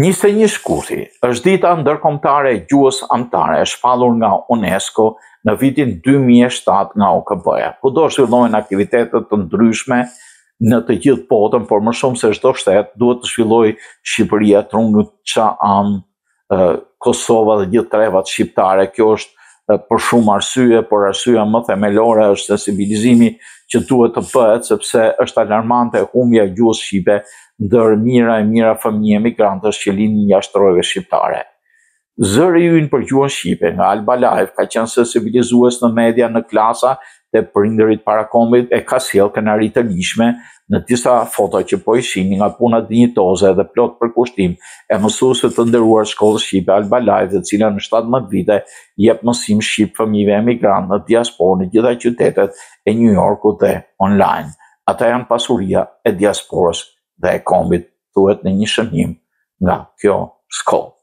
21 shkurti është dita ndërkombëtare e gjuhës anëtare e shpallur nga UNESCO në vitin 2007 nga OKB-ja. Kudo zhvillohen aktivitete të ndryshme në të gjithë botën, por më shumë se çdo shtet duhet të zhvillojë Shqipëria, Trunguça anë, Kosova dhe gjithë trevat shqiptare. Kjo është për shumë arsye, por arsyeja më themelore është sensibilizimi që duhet të bëhet, sepse është alarmante humbja e gjuhës shqipe ndër mijëra e mijëra fëmijë emigrantësh që lindin jashtë rrojeve shqiptare. Zëri ynë për gjuhën shqipe nga Alba Live ka qenë sensibilizues në media, në klasa dhe prindërit parakombit e ka sjellë kënaqëri të lishme në disa foto që po i shihni nga puna dinjitoze dhe plot përkushtim e mësuesve të nderuar shkollës shqipe Alba Live, e cila në 17 vite jep mësim shqip fëmijëve emigrantë në diasporë në gjitha qytetet e New Yorkut dhe online. Ata janë pasuria e diasporës dhe e kombit, thuhet në një shënim nga kjo shkollë.